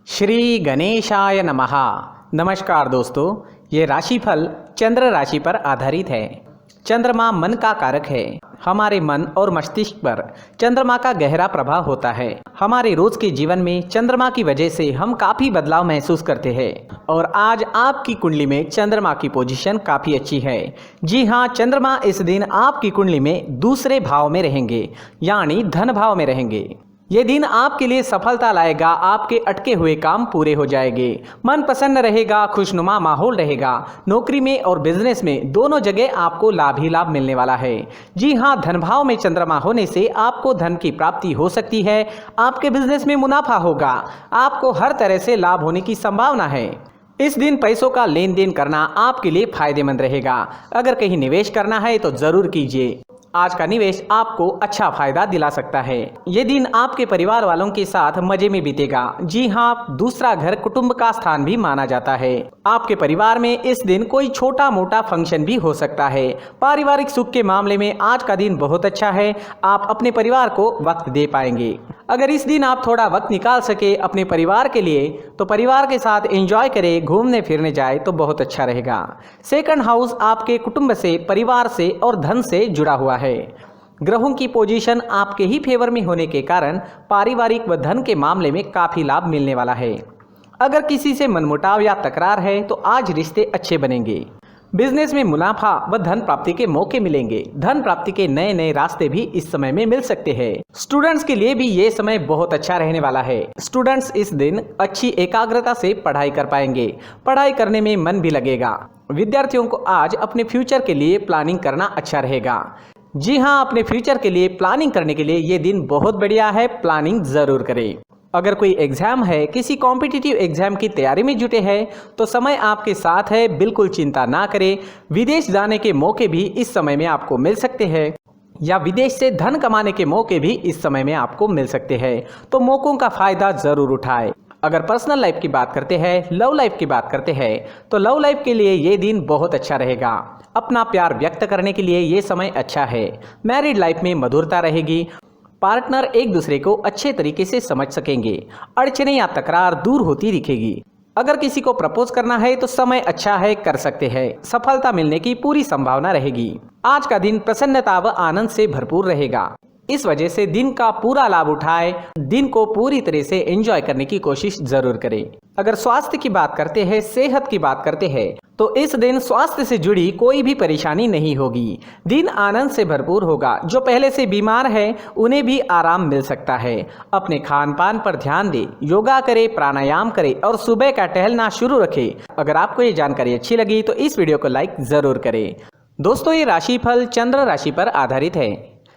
श्री गणेशाय नमः। नमस्कार दोस्तों, ये राशिफल चंद्र राशि पर आधारित है। चंद्रमा मन का कारक है। हमारे मन और मस्तिष्क पर चंद्रमा का गहरा प्रभाव होता है। हमारे रोज के जीवन में चंद्रमा की वजह से हम काफ़ी बदलाव महसूस करते हैं और आज आपकी कुंडली में चंद्रमा की पोजीशन काफ़ी अच्छी है। जी हाँ, चंद्रमा इस दिन आपकी कुंडली में दूसरे भाव में रहेंगे, यानी धन भाव में रहेंगे। ये दिन आपके लिए सफलता लाएगा। आपके अटके हुए काम पूरे हो जाएंगे, मन प्रसन्न रहेगा, खुशनुमा माहौल रहेगा। नौकरी में और बिजनेस में दोनों जगह आपको लाभ ही लाभ मिलने वाला है। जी हाँ, धन भाव में चंद्रमा होने से आपको धन की प्राप्ति हो सकती है। आपके बिजनेस में मुनाफा होगा। आपको हर तरह से लाभ होने की संभावना है। इस दिन पैसों का लेन देन करना आपके लिए फायदेमंद रहेगा। अगर कहीं निवेश करना है तो जरूर कीजिए। आज का निवेश आपको अच्छा फायदा दिला सकता है। ये दिन आपके परिवार वालों के साथ मजे में बीतेगा। जी हाँ, दूसरा घर कुटुंब का स्थान भी माना जाता है। आपके परिवार में इस दिन कोई छोटा मोटा फंक्शन भी हो सकता है। पारिवारिक सुख के मामले में आज का दिन बहुत अच्छा है। आप अपने परिवार को वक्त दे पाएंगे। अगर इस दिन आप थोड़ा वक्त निकाल सके अपने परिवार के लिए तो परिवार के साथ एंजॉय करें, घूमने फिरने जाए तो बहुत अच्छा रहेगा। सेकंड हाउस आपके कुटुंब से, परिवार से और धन से जुड़ा हुआ है। ग्रहों की पोजीशन आपके ही फेवर में होने के कारण पारिवारिक व धन के मामले में काफ़ी लाभ मिलने वाला है। अगर किसी से मनमुटाव या तकरार है तो आज रिश्ते अच्छे बनेंगे। बिजनेस में मुनाफा व धन प्राप्ति के मौके मिलेंगे। धन प्राप्ति के नए नए रास्ते भी इस समय में मिल सकते हैं। स्टूडेंट्स के लिए भी ये समय बहुत अच्छा रहने वाला है। स्टूडेंट्स इस दिन अच्छी एकाग्रता से पढ़ाई कर पाएंगे। पढ़ाई करने में मन भी लगेगा। विद्यार्थियों को आज अपने फ्यूचर के लिए प्लानिंग करना अच्छा रहेगा। जी हाँ, अपने फ्यूचर के लिए प्लानिंग करने के लिए ये दिन बहुत बढ़िया है। प्लानिंग जरूर करें। अगर कोई एग्जाम है, किसी कॉम्पिटिटिव एग्जाम की तैयारी में जुटे हैं तो समय आपके साथ है, बिल्कुल चिंता ना करें। विदेश जाने के मौके भी इस समय में आपको मिल सकते हैं या विदेश से धन कमाने के मौके भी इस समय में आपको मिल सकते हैं, तो मौकों का फायदा जरूर उठाएं। अगर पर्सनल लाइफ की बात करते हैं, लव लाइफ की बात करते हैं तो लव लाइफ के लिए ये दिन बहुत अच्छा रहेगा। अपना प्यार व्यक्त करने के लिए ये समय अच्छा है। मैरिड लाइफ में मधुरता रहेगी। पार्टनर एक दूसरे को अच्छे तरीके से समझ सकेंगे। अड़चने या तकरार दूर होती दिखेगी। अगर किसी को प्रपोज करना है तो समय अच्छा है, कर सकते हैं। सफलता मिलने की पूरी संभावना रहेगी। आज का दिन प्रसन्नता व आनंद से भरपूर रहेगा। इस वजह से दिन का पूरा लाभ उठाए, दिन को पूरी तरह से एंजॉय करने की कोशिश जरूर करें। अगर स्वास्थ्य की बात करते हैं, सेहत की बात करते हैं तो इस दिन स्वास्थ्य से जुड़ी कोई भी परेशानी नहीं होगी। दिन आनंद से भरपूर होगा। जो पहले से बीमार है उन्हें भी आराम मिल सकता है। अपने खान पान पर ध्यान दें, योगा करें, प्राणायाम करें और सुबह का टहलना शुरू रखें। अगर आपको ये जानकारी अच्छी लगी तो इस वीडियो को लाइक जरूर करें। दोस्तों, ये राशिफल चंद्र राशि पर आधारित है,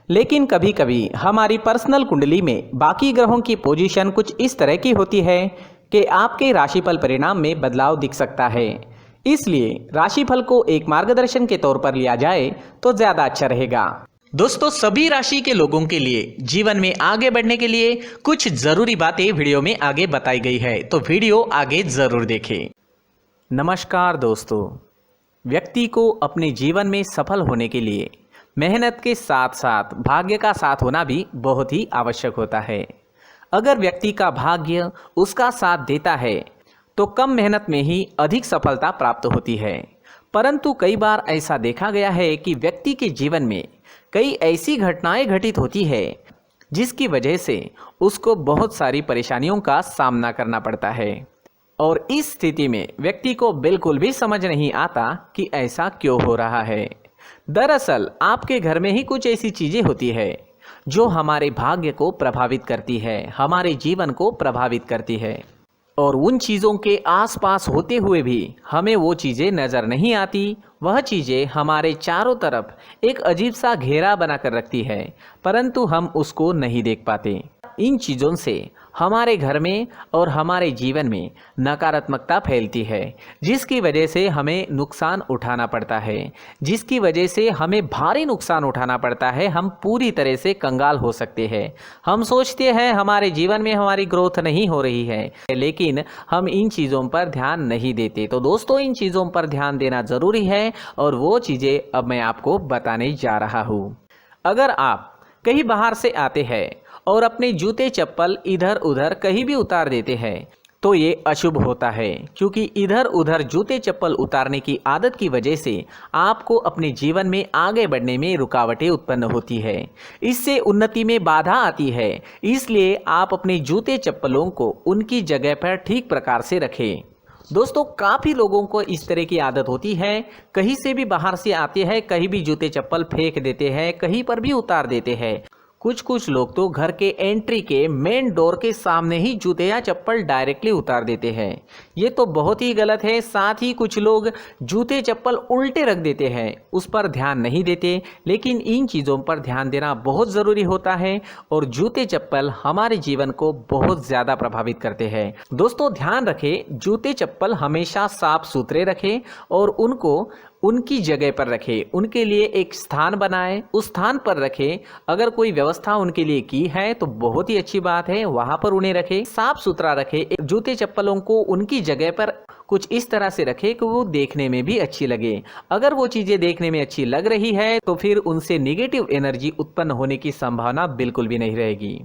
लेकिन कभी कभी हमारी पर्सनल कुंडली में बाकी ग्रहों की पोजीशन कुछ इस तरह की होती है कि आपके राशिफल परिणाम में बदलाव दिख सकता है। इसलिए राशिफल को एक मार्गदर्शन के तौर पर लिया जाए तो ज्यादा अच्छा रहेगा। दोस्तों, सभी राशि के लोगों के लिए जीवन में आगे बढ़ने के लिए कुछ जरूरी बातें वीडियो में आगे बताई गई है, तो वीडियो आगे जरूर देखें। नमस्कार दोस्तों, व्यक्ति को अपने जीवन में सफल होने के लिए मेहनत के साथ साथ भाग्य का साथ होना भी बहुत ही आवश्यक होता है। अगर व्यक्ति का भाग्य उसका साथ देता है तो कम मेहनत में ही अधिक सफलता प्राप्त होती है। परंतु कई बार ऐसा देखा गया है कि व्यक्ति के जीवन में कई ऐसी घटनाएं घटित होती है जिसकी वजह से उसको बहुत सारी परेशानियों का सामना करना पड़ता है और इस स्थिति में व्यक्ति को बिल्कुल भी समझ नहीं आता कि ऐसा क्यों हो रहा है। दरअसल आपके घर में ही कुछ ऐसी चीजें होती है जो हमारे भाग्य को प्रभावित करती है, हमारे जीवन को प्रभावित करती है और उन चीज़ों के आसपास होते हुए भी हमें वो चीज़ें नज़र नहीं आती। वह चीज़ें हमारे चारों तरफ एक अजीब सा घेरा बनाकर रखती है, परंतु हम उसको नहीं देख पाते। इन चीज़ों से हमारे घर में और हमारे जीवन में नकारात्मकता फैलती है, जिसकी वजह से हमें नुकसान उठाना पड़ता है, जिसकी वजह से हमें भारी नुकसान उठाना पड़ता है। हम पूरी तरह से कंगाल हो सकते हैं। हम सोचते हैं हमारे जीवन में हमारी ग्रोथ नहीं हो रही है, लेकिन हम इन चीज़ों पर ध्यान नहीं देते। तो दोस्तों, इन चीज़ों पर ध्यान देना ज़रूरी है और वो चीज़ें अब मैं आपको बताने जा रहा हूँ। अगर आप कहीं बाहर से आते हैं और अपने जूते चप्पल इधर उधर कहीं भी उतार देते हैं तो ये अशुभ होता है, क्योंकि इधर उधर जूते चप्पल उतारने की आदत की वजह से आपको अपने जीवन में आगे बढ़ने में रुकावटें उत्पन्न होती है। इससे उन्नति में बाधा आती है। इसलिए आप अपने जूते चप्पलों को उनकी जगह पर ठीक प्रकार से रखें। दोस्तों, काफ़ी लोगों को इस तरह की आदत होती है, कहीं से भी बाहर से आते हैं, कहीं भी जूते चप्पल फेंक देते हैं, कहीं पर भी उतार देते हैं। कुछ लोग तो घर के एंट्री के मेन डोर के सामने ही जूते या चप्पल डायरेक्टली उतार देते हैं। ये तो बहुत ही गलत है। साथ ही कुछ लोग जूते चप्पल उल्टे रख देते हैं, उस पर ध्यान नहीं देते। लेकिन इन चीज़ों पर ध्यान देना बहुत ज़रूरी होता है और जूते चप्पल हमारे जीवन को बहुत ज़्यादा प्रभावित करते हैं। दोस्तों, ध्यान रखें, जूते चप्पल हमेशा साफ सुथरे रखें और उनको उनकी जगह पर रखें। उनके लिए एक स्थान बनाएं, उस स्थान पर रखें। अगर कोई व्यवस्था उनके लिए की है तो बहुत ही अच्छी बात है, वहां पर उन्हें रखें, साफ सुथरा रखें। जूते चप्पलों को उनकी जगह पर कुछ इस तरह से रखें कि वो देखने में भी अच्छी लगे। अगर वो चीज़ें देखने में अच्छी लग रही है तो फिर उनसे निगेटिव एनर्जी उत्पन्न होने की संभावना बिल्कुल भी नहीं रहेगी।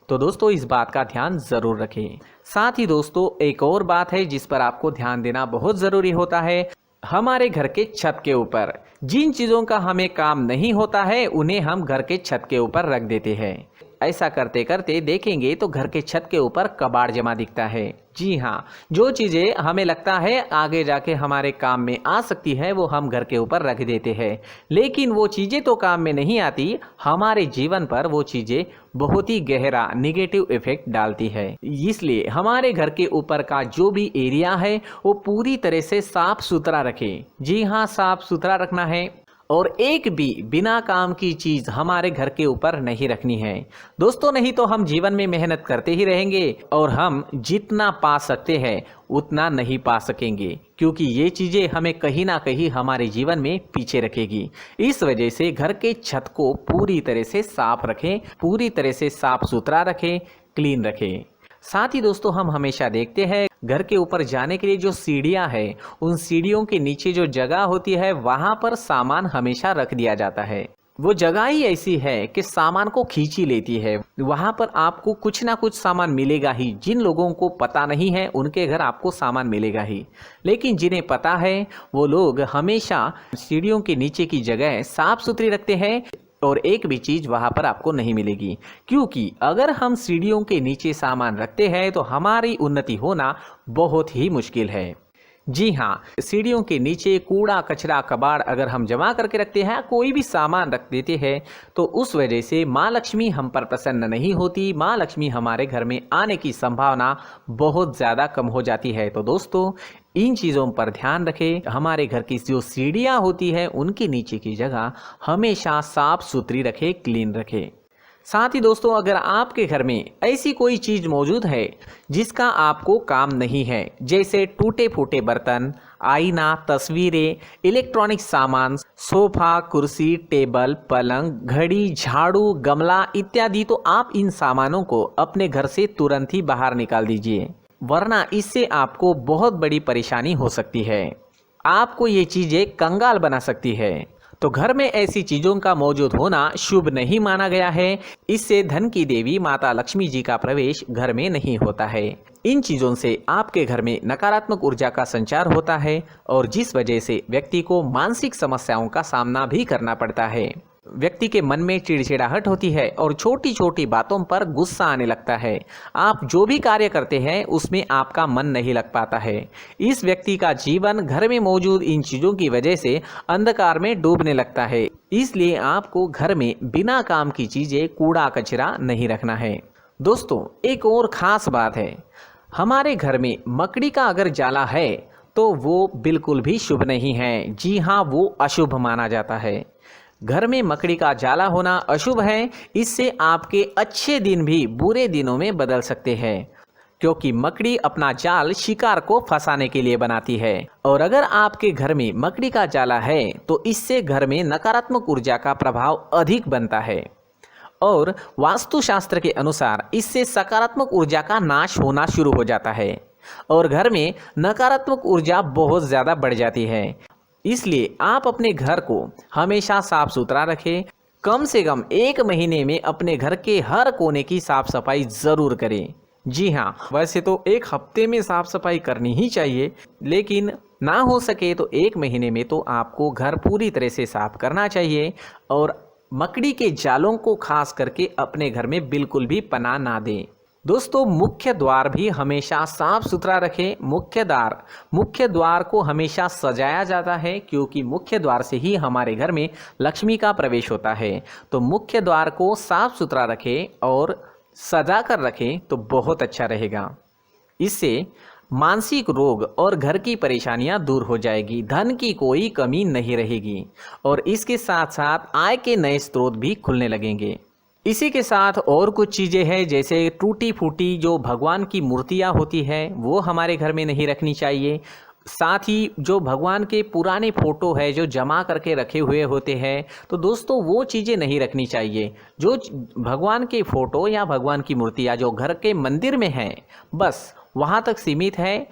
तो दोस्तों, इस बात का ध्यान ज़रूर रखें। साथ ही दोस्तों, एक और बात है जिस पर आपको ध्यान देना बहुत ज़रूरी होता है। हमारे घर के छत के ऊपर जिन चीज़ों का हमें काम नहीं होता है उन्हें हम घर के छत के ऊपर रख देते हैं। ऐसा करते करते देखेंगे तो घर के छत के ऊपर कबाड़ जमा दिखता है। जी हाँ, जो चीज़ें हमें लगता है आगे जाके हमारे काम में आ सकती है वो हम घर के ऊपर रख देते हैं। लेकिन वो चीज़ें तो काम में नहीं आती, हमारे जीवन पर वो चीज़ें बहुत ही गहरा निगेटिव इफेक्ट डालती है। इसलिए हमारे घर के ऊपर का जो भी एरिया है वो पूरी तरह से साफ सुथरा रखें। जी हाँ, साफ सुथरा रखना है और एक भी बिना काम की चीज़ हमारे घर के ऊपर नहीं रखनी है। दोस्तों, नहीं तो हम जीवन में मेहनत करते ही रहेंगे और हम जितना पा सकते हैं उतना नहीं पा सकेंगे, क्योंकि ये चीज़ें हमें कहीं ना कहीं हमारे जीवन में पीछे रखेगी। इस वजह से घर के छत को पूरी तरह से साफ रखें, पूरी तरह से साफ सुथरा रखें, क्लीन रखें। साथ ही दोस्तों, हम हमेशा देखते हैं घर के ऊपर जाने के लिए जो सीढ़ियां हैं, उन सीढ़ियों के नीचे जो जगह होती है वहां पर सामान हमेशा रख दिया जाता है। वो जगह ही ऐसी है कि सामान को खींची लेती है। वहां पर आपको कुछ ना कुछ सामान मिलेगा ही। जिन लोगों को पता नहीं है उनके घर आपको सामान मिलेगा ही, लेकिन जिन्हें पता है वो लोग हमेशा सीढ़ियों के नीचे की जगह साफ सुथरी रखते हैं और एक भी चीज़ वहाँ पर आपको नहीं मिलेगी। क्योंकि अगर हम सीढ़ियों के नीचे सामान रखते हैं तो हमारी उन्नति होना बहुत ही मुश्किल है। जी हाँ, सीढ़ियों के नीचे कूड़ा कचरा कबाड़ अगर हम जमा करके रखते हैं, कोई भी सामान रख देते हैं, तो उस वजह से माँ लक्ष्मी हम पर प्रसन्न नहीं होती। माँ लक्ष्मी हमारे घर में आने की संभावना बहुत ज़्यादा कम हो जाती है। तो दोस्तों, इन चीज़ों पर ध्यान रखें। हमारे घर की जो सीढ़ियाँ होती है उनके नीचे की जगह हमेशा साफ सुथरी रखें, क्लीन रखें। साथ ही दोस्तों, अगर आपके घर में ऐसी कोई चीज़ मौजूद है जिसका आपको काम नहीं है, जैसे टूटे फूटे बर्तन, आईना, तस्वीरें, इलेक्ट्रॉनिक सामान, सोफा, कुर्सी, टेबल, पलंग, घड़ी, झाड़ू, गमला इत्यादि, तो आप इन सामानों को अपने घर से तुरंत ही बाहर निकाल दीजिए, वरना इससे आपको बहुत बड़ी परेशानी हो सकती है। आपको ये चीज़ें कंगाल बना सकती है। तो घर में ऐसी चीज़ों का मौजूद होना शुभ नहीं माना गया है। इससे धन की देवी माता लक्ष्मी जी का प्रवेश घर में नहीं होता है। इन चीज़ों से आपके घर में नकारात्मक ऊर्जा का संचार होता है और जिस वजह से व्यक्ति को मानसिक समस्याओं का सामना भी करना पड़ता है। व्यक्ति के मन में चिड़चिड़ाहट होती है और छोटी छोटी बातों पर गुस्सा आने लगता है। आप जो भी कार्य करते हैं उसमें आपका मन नहीं लग पाता है। इस व्यक्ति का जीवन घर में मौजूद इन चीज़ों की वजह से अंधकार में डूबने लगता है। इसलिए आपको घर में बिना काम की चीज़ें, कूड़ा कचरा नहीं रखना है। दोस्तों, एक और ख़ास बात है, हमारे घर में मकड़ी का अगर जाला है तो वो बिल्कुल भी शुभ नहीं है। जी हाँ, वो अशुभ माना जाता है। घर में मकड़ी का जाला होना अशुभ है। इससे आपके अच्छे दिन भी बुरे दिनों में बदल सकते हैं, क्योंकि मकड़ी अपना जाल शिकार को फंसाने के लिए बनाती है। और अगर आपके घर में मकड़ी का जाला है तो इससे घर में नकारात्मक ऊर्जा का प्रभाव अधिक बनता है और वास्तुशास्त्र के अनुसार इससे सकारात्मक ऊर्जा का नाश होना शुरू हो जाता है और घर में नकारात्मक ऊर्जा बहुत ज़्यादा बढ़ जाती है। इसलिए आप अपने घर को हमेशा साफ सुथरा रखें। कम से कम 1 महीने में अपने घर के हर कोने की साफ सफाई ज़रूर करें। जी हाँ, वैसे तो एक हफ्ते में साफ सफाई करनी ही चाहिए, लेकिन ना हो सके तो 1 महीने में तो आपको घर पूरी तरह से साफ करना चाहिए और मकड़ी के जालों को खास करके अपने घर में बिल्कुल भी पनाह ना दें। दोस्तों, मुख्य द्वार भी हमेशा साफ सुथरा रखें। मुख्य द्वार को हमेशा सजाया जाता है, क्योंकि मुख्य द्वार से ही हमारे घर में लक्ष्मी का प्रवेश होता है। तो मुख्य द्वार को साफ सुथरा रखें और सजा कर रखें तो बहुत अच्छा रहेगा। इससे मानसिक रोग और घर की परेशानियां दूर हो जाएगी, धन की कोई कमी नहीं रहेगी और इसके साथ साथ आय के नए स्रोत भी खुलने लगेंगे। इसी के साथ और कुछ चीज़ें हैं, जैसे टूटी फूटी जो भगवान की मूर्तियां होती है वो हमारे घर में नहीं रखनी चाहिए। साथ ही जो भगवान के पुराने फोटो है जो जमा करके रखे हुए होते हैं, तो दोस्तों वो चीज़ें नहीं रखनी चाहिए। जो भगवान के फोटो या भगवान की मूर्तियाँ जो घर के मंदिर में हैं, बस वहाँ तक सीमित है।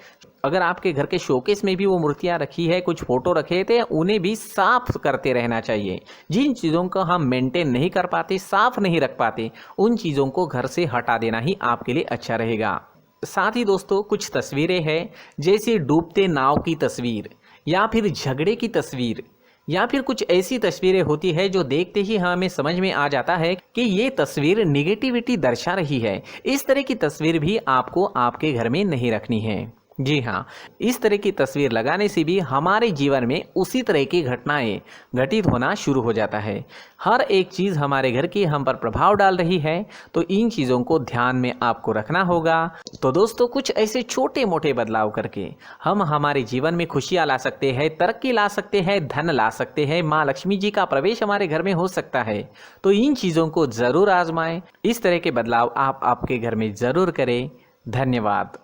अगर आपके घर के शोकेस में भी वो मूर्तियाँ रखी है, कुछ फोटो रखे थे, उन्हें भी साफ करते रहना चाहिए। जिन चीज़ों को हम मेंटेन नहीं कर पाते, साफ नहीं रख पाते, उन चीज़ों को घर से हटा देना ही आपके लिए अच्छा रहेगा। साथ ही दोस्तों, कुछ तस्वीरें हैं, जैसे डूबते नाव की तस्वीर या फिर झगड़े की तस्वीर या फिर कुछ ऐसी तस्वीरें होती है जो देखते ही हमें समझ में आ जाता है कि ये तस्वीर निगेटिविटी दर्शा रही है। इस तरह की तस्वीर भी आपको आपके घर में नहीं रखनी है। जी हाँ, इस तरह की तस्वीर लगाने से भी हमारे जीवन में उसी तरह की घटनाएं घटित होना शुरू हो जाता है। हर एक चीज़ हमारे घर की हम पर प्रभाव डाल रही है, तो इन चीज़ों को ध्यान में आपको रखना होगा। तो दोस्तों, कुछ ऐसे छोटे मोटे बदलाव करके हम हमारे जीवन में खुशियाँ ला सकते हैं, तरक्की ला सकते हैं, धन ला सकते हैं, माँ लक्ष्मी जी का प्रवेश हमारे घर में हो सकता है। तो इन चीज़ों को ज़रूर आजमाएं। इस तरह के बदलाव आप आपके घर में ज़रूर करें। धन्यवाद।